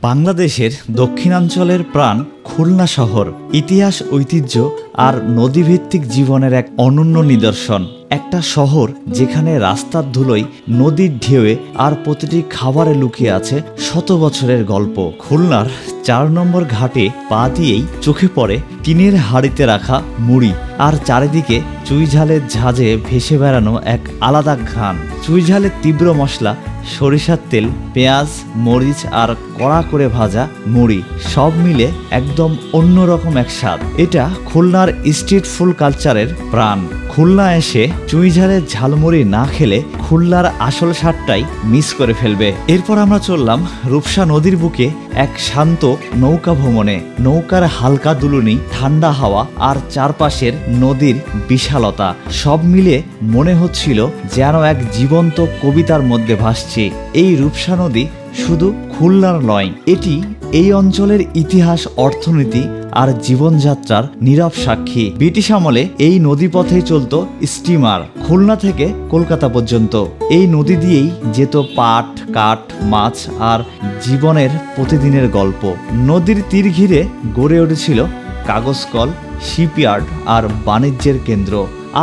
বাংলাদেশের দক্ষিণাঞ্চলের প্রাণ খুলনা শহর ইতিহাস, ঐতিহ্য আর নদীভিত্তিক জীবনের এক অনন্য নিদর্শন। একটা শহর যেখানে রাস্তার ধুলোয়, নদীর ঢেউয়ে আর প্রতিটি খাবারে লুকিয়ে আছে শত বছরের গল্প। খুলনার ৪ নম্বর ঘাটে পা দিয়েই চোখে পড়ে টিনের হাঁড়িতে রাখা মুড়ি, আর চারিদিকে চুইঝালের ঝাঁজে ভেসে বেড়ানো এক আলাদা ঘ্রাণ। চুইঝালের তীব্র মশলা, সরিষার তেল, পেঁয়াজ, মরিচ আর কড়া করে ভাজা মুড়ি, সব মিলে একদম অন্যরকম এক স্বাদ। এটা খুলনার স্ট্রিট ফুড কালচারের প্রাণ। খুলনা এসে চুইঝালের ঝালমুড়ি না খেলে খুলনার আসল স্বাদটাই মিস করে ফেলবে। এরপর আমরা চললাম রূপসা নদীর বুকে এক শান্ত নৌকা ভ্রমণে। নৌকার হালকা দুলুনি, ঠান্ডা হাওয়া আর চারপাশের নদীর বিশালতা, সব মিলে মনে হচ্ছিল যেন এক জীবন্ত কবিতার মধ্যে ভাসছে। এই রূপসা নদী শুধু খুলনার নয়, এটি এই অঞ্চলের ইতিহাস, অর্থনীতি আর জীবনযাত্রার নীরব সাক্ষী। ব্রিটিশ আমলে এই নদীপথেই চলত স্টিমার, খুলনা থেকে কলকাতা পর্যন্ত। এই নদী দিয়েই যেত পাট, কাঠ, মাছ আর জীবনের প্রতিদিনের গল্প। নদীর তীর ঘিরে গড়ে উঠেছিল কাগজ কল, শিপইয়ার্ড আর বাণিজ্যের কেন্দ্র।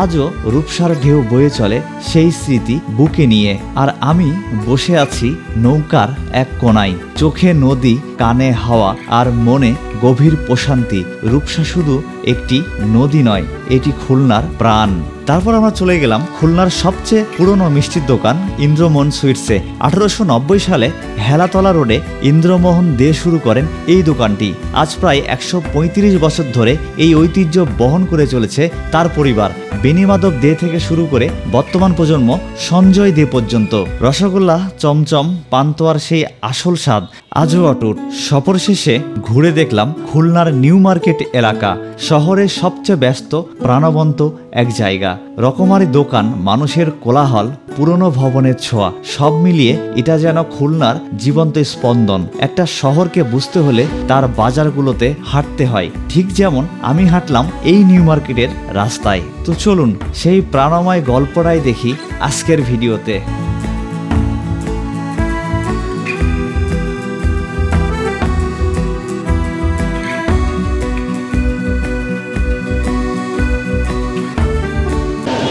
আজও রূপসার ঢেউ বয়ে চলে সেই স্মৃতি বুকে নিয়ে, আর আমি বসে আছি নৌকার এক কোনায়। চোখে নদী, কানে হাওয়া আর মনে গভীর প্রশান্তি। রূপসা শুধু একটি নদী নয়, এটি খুলনার প্রাণ। তারপর আমরা চলে গেলাম খুলনার সবচেয়ে পুরনো মিষ্টির দোকান ইন্দ্রমোহন সুইটসে। 1890 সালে হেলাতলা রোডে ইন্দ্রমোহন দে শুরু করেন এই দোকানটি। আজ প্রায় 135 বছর ধরে এই ঐতিহ্য বহন করে চলেছে তার পরিবার। বেনিমাধব দে থেকে শুরু করে বর্তমান প্রজন্ম সঞ্জয় দে পর্যন্ত। রসগোল্লা, চমচম, পান্তুয়ার সেই আসল স্বাদ আজও অটুট। সফর শেষে ঘুরে দেখলাম খুলনার নিউ মার্কেট এলাকা, শহরের সবচেয়ে ব্যস্ত, প্রাণবন্ত এক জায়গা। রকমারি দোকান, মানুষের কোলাহল, পুরনো ভবনের ছোঁয়া, সব মিলিয়ে এটা যেন খুলনার জীবন্ত স্পন্দন। একটা শহরকে বুঝতে হলে তার বাজারগুলোতে হাঁটতে হয়, ঠিক যেমন আমি হাঁটলাম এই নিউ মার্কেটের রাস্তায়। তো চলুন সেই প্রাণময় গল্পটাই দেখি আজকের ভিডিওতে।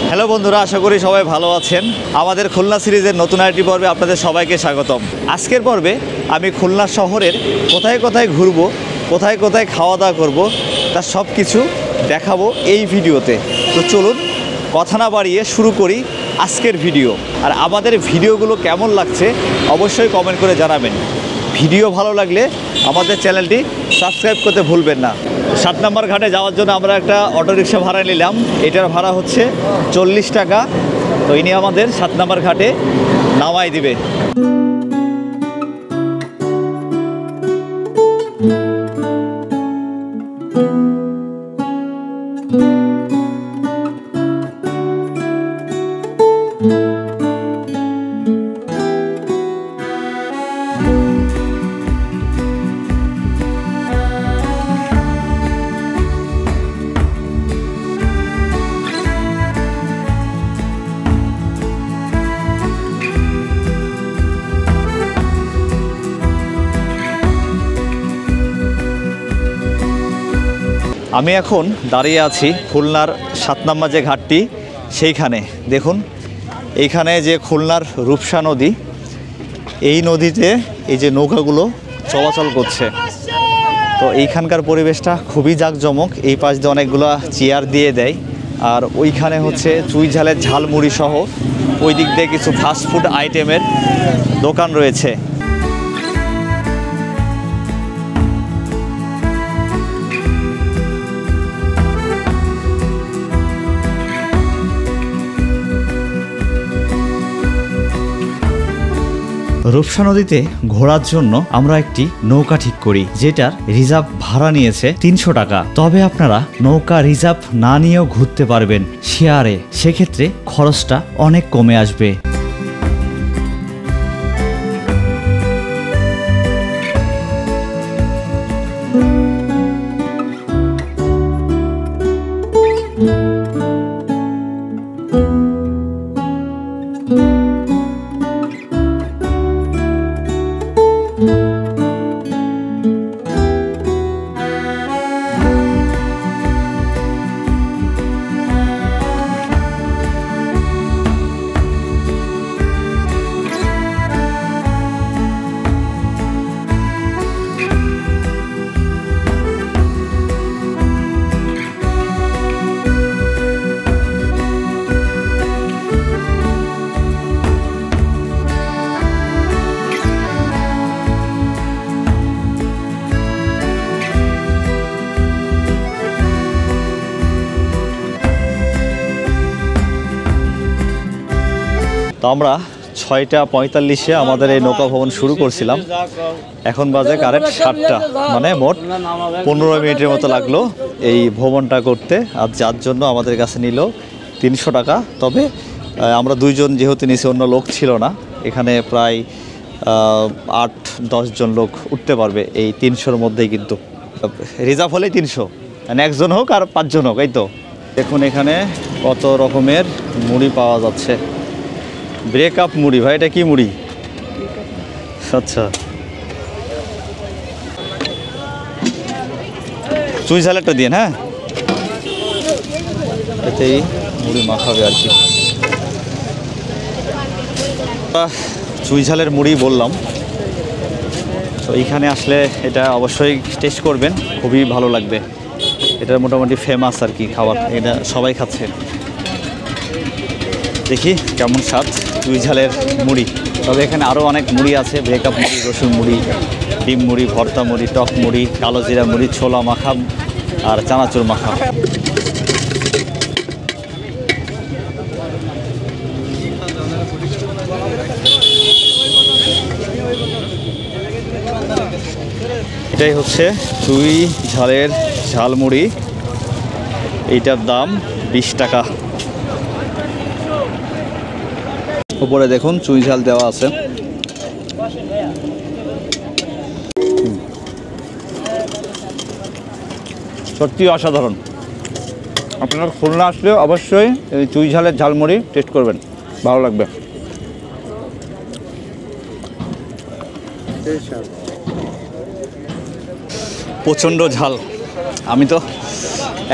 হ্যালো বন্ধুরা, আশা করি সবাই ভালো আছেন। আমাদের খুলনা সিরিজের নতুন আরেকটি পর্বে আপনাদের সবাইকে স্বাগতম। আজকের পর্বে আমি খুলনা শহরের কোথায় কোথায় ঘুরবো, কোথায় কোথায় খাওয়া দাওয়া করবো, তার সব কিছু দেখাবো এই ভিডিওতে। তো চলুন কথা না বাড়িয়ে শুরু করি আজকের ভিডিও। আর আমাদের ভিডিওগুলো কেমন লাগছে অবশ্যই কমেন্ট করে জানাবেন। ভিডিও ভালো লাগলে আমাদের চ্যানেলটি সাবস্ক্রাইব করতে ভুলবেন না। 7 নম্বর ঘাটে যাওয়ার জন্য আমরা একটা অটোরিকশা ভাড়া নিলাম। এটার ভাড়া হচ্ছে 40 টাকা। তো ইনি আমাদের 7 নম্বর ঘাটে নামাই দিবে। আমি এখন দাঁড়িয়ে আছি খুলনার 7 নম্বর যে ঘাটটি সেইখানে। দেখুন এইখানে যে খুলনার রূপসা নদী, এই নদীতে এই যে নৌকাগুলো চলাচল করছে। তো এইখানকার পরিবেশটা খুবই জাঁকজমক। এই পাশ দিয়ে অনেকগুলো চেয়ার দিয়ে দেয়, আর ওইখানে হচ্ছে চুইঝালের ঝালমুড়ি সহ ওই দিক দিয়ে কিছু ফাস্টফুড আইটেমের দোকান রয়েছে। রূপসা নদীতে ঘোরার জন্য আমরা একটি নৌকা ঠিক করি, যেটার রিজার্ভ ভাড়া নিয়েছে 300 টাকা। তবে আপনারা নৌকা রিজার্ভ না নিয়েও ঘুরতে পারবেন শেয়ারে, সেক্ষেত্রে খরচটা অনেক কমে আসবে। আমরা 6:45-এ আমাদের এই নৌকা ভ্রমণ শুরু করছিলাম, এখন বাজে কারেক্ট 7টা, মানে মোট 15 মিনিটের মতো লাগলো এই ভ্রমণটা করতে। আর যার জন্য আমাদের কাছে নিল 300 টাকা। তবে আমরা দুইজন যেহেতু নিচে, অন্য লোক ছিল না, এখানে প্রায় 8-10 জন লোক উঠতে পারবে এই 300-র মধ্যেই। কিন্তু রিজার্ভ হলেই 300, মানে একজন হোক আর 5 জন হোক, এই তো। দেখুন এখানে কত রকমের মুড়ি পাওয়া যাচ্ছে। ব্রেকআপ মুড়ি, ভাই এটা কি মুড়ি? আচ্ছা, চুই ঝালেরটা দিন, হ্যাঁ, এতেই মুড়ি মাখাবে আর কি। চুই ঝালের মুড়ি বললাম, তো এইখানে আসলে এটা অবশ্যই টেস্ট করবেন, খুবই ভালো লাগবে। এটা মোটামুটি ফেমাস আর কি খাবার, এটা সবাই খাচ্ছে। দেখি কেমন স্বাদ চুই ঝালের মুড়ি। তবে এখানে আরও অনেক মুড়ি আছে, ব্রেকআপ মুড়ি, রসুন মুড়ি, ডিম মুড়ি, ভর্তা মুড়ি, টক মুড়ি, কালো জিরা মুড়ি, ছোলা মাখা আর চানাচুর মাখা। এটাই হচ্ছে চুই ঝালের ঝালমুড়ি, এইটার দাম 20 টাকা। উপরে দেখুন চুই ঝাল দেওয়া আছে। সত্যি অসাধারণ। আপনারা খুলনা আসলে অবশ্যই এই চুই ঝালের ঝালমুড়ি টেস্ট করবেন, ভালো লাগবে। প্রচণ্ড ঝাল, আমি তো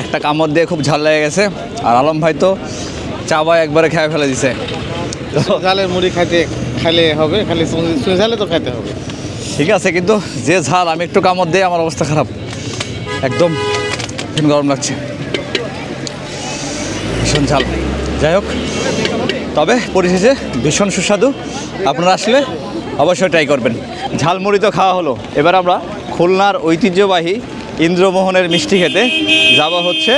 একটা কামড় দিয়ে খুব ঝাল লেগে গেছে, আর আলম ভাই তো চাবায় একবারে খেয়ে ফেলে দিছে। ঝালের মুড়ি খাইলে হবে, খালি চুই ঝালে তো খাইতে হবে। ঠিক আছে, কিন্তু যে ঝাল, আমি একটু কামড় দিয়ে আমার অবস্থা খারাপ, একদম গরম লাগছে, ভীষণ ঝাল। যাই হোক, তবে পরিশেষে ভীষণ সুস্বাদু। আপনারা আসলে অবশ্যই ট্রাই করবেন। ঝালমুড়ি তো খাওয়া হলো, এবার আমরা খুলনার ঐতিহ্যবাহী ইন্দ্রমোহনের মিষ্টি খেতে যাব হচ্ছে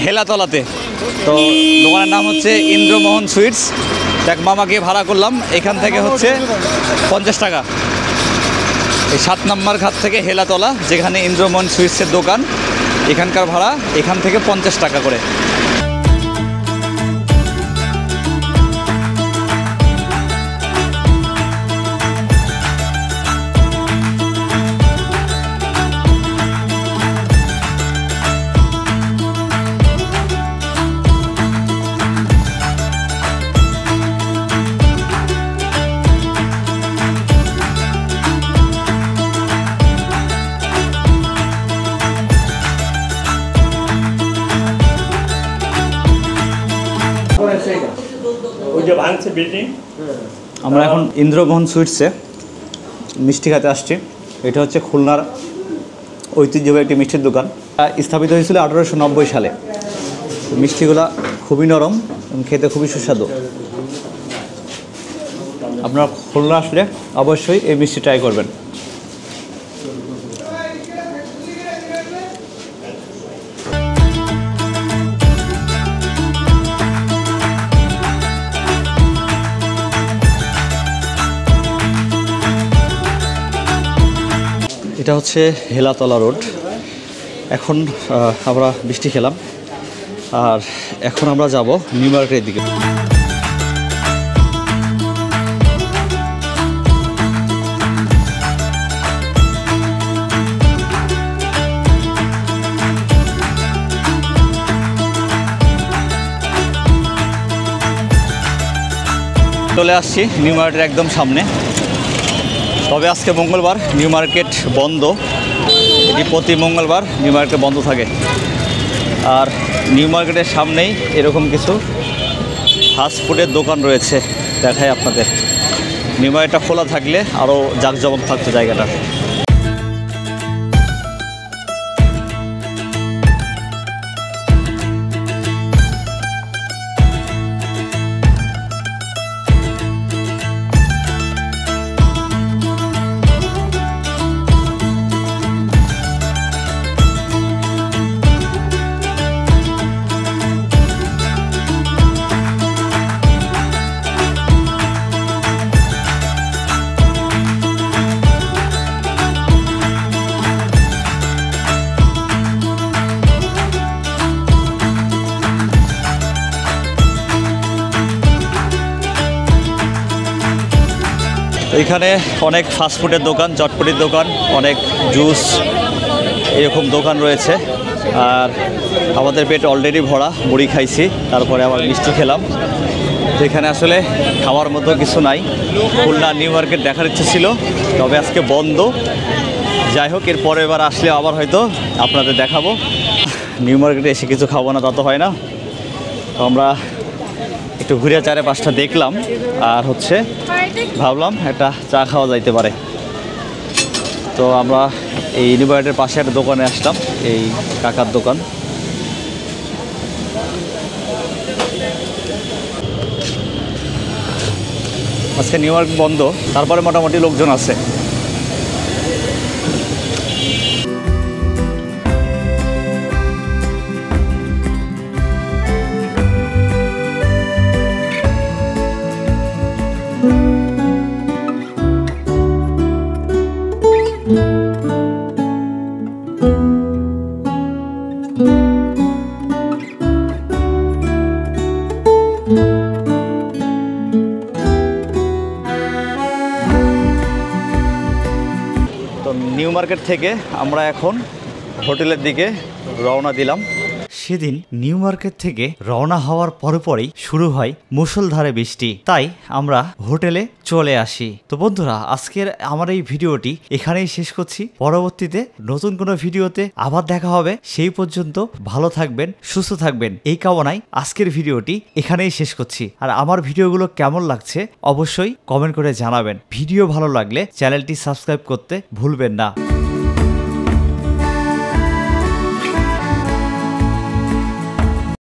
হেলাতলাতে। তো দোকানের নাম হচ্ছে ইন্দ্রমোহন সুইটস। এক মামাকে ভাড়া করলাম, এখান থেকে হচ্ছে 50 টাকা। এই 7 নম্বর ঘাট থেকে হেলাতলা, যেখানে ইন্দ্রমোহন সুইটসের দোকান, এখানকার ভাড়া এখান থেকে 50 টাকা করে। আমরা এখন ইন্দ্রমোহন সুইটসে মিষ্টি খেতে আসছি। এটা হচ্ছে খুলনার ঐতিহ্যবাহী একটি মিষ্টির দোকান। স্থাপিত হয়েছিল 1890 সালে। মিষ্টিগুলা খুবই নরম এবং খেতে খুবই সুস্বাদু। আপনারা খুলনা আসলে অবশ্যই এই মিষ্টি ট্রাই করবেন। এটা হচ্ছে হেলাতলা রোড। এখন আমরা মিষ্টি খেলাম, আর এখন আমরা যাব নিউ মার্কেটের দিকে। চলে আসছি নিউ মার্কেটের একদম সামনে। তবে আজকে মঙ্গলবার, নিউ মার্কেট বন্ধ। এটি প্রতি মঙ্গলবার নিউ মার্কেট বন্ধ থাকে। আর নিউ মার্কেটের সামনেই এরকম কিছু ফাস্টফুডের দোকান রয়েছে, দেখাই আপনাদের। নিউ মার্কেটটা খোলা থাকলে আরও জাঁকজমক থাকতো জায়গাটা। এখানে অনেক ফাস্টফুডের দোকান, চটপটির দোকান, অনেক জুস এরকম দোকান রয়েছে। আর আমাদের পেট অলরেডি ভরা, মুড়ি খাইছি, তারপরে আবার মিষ্টি খেলাম। তো এখানে আসলে খাওয়ার মতো কিছু নাই। খুলনা নিউ মার্কেট দেখার ইচ্ছে ছিল, তবে আজকে বন্ধ। যাই হোক, এরপরে এবার আসলে আবার হয়তো আপনাদের দেখাবো। নিউ মার্কেটে এসে কিছু খাবো না তা তো হয় না। তো আমরা একটু ঘুরে 4-5টা দেখলাম, আর হচ্ছে ভাবলাম একটা চা খাওয়া যাইতে পারে। তো আমরা এই নিউ মার্কেটের পাশে একটা দোকানে আসলাম, এই কাকার দোকান। আজকে নিউ মার্কেট বন্ধ, তারপরে মোটামুটি লোকজন আছে। তো নিউ মার্কেট থেকে আমরা এখন হোটেলের দিকে রওনা দিলাম। সেদিন নিউ মার্কেট থেকে রওনা হওয়ার পরেই শুরু হয় মুষলধারে বৃষ্টি, তাই আমরা হোটেলে চলে আসি। তো বন্ধুরা, আজকের আমার এই ভিডিওটি এখানেই শেষ করছি। পরবর্তীতে নতুন কোনো ভিডিওতে আবার দেখা হবে। সেই পর্যন্ত ভালো থাকবেন, সুস্থ থাকবেন, এই কামনায় আজকের ভিডিওটি এখানেই শেষ করছি। আর আমার ভিডিওগুলো কেমন লাগছে অবশ্যই কমেন্ট করে জানাবেন। ভিডিও ভালো লাগলে চ্যানেলটি সাবস্ক্রাইব করতে ভুলবেন না।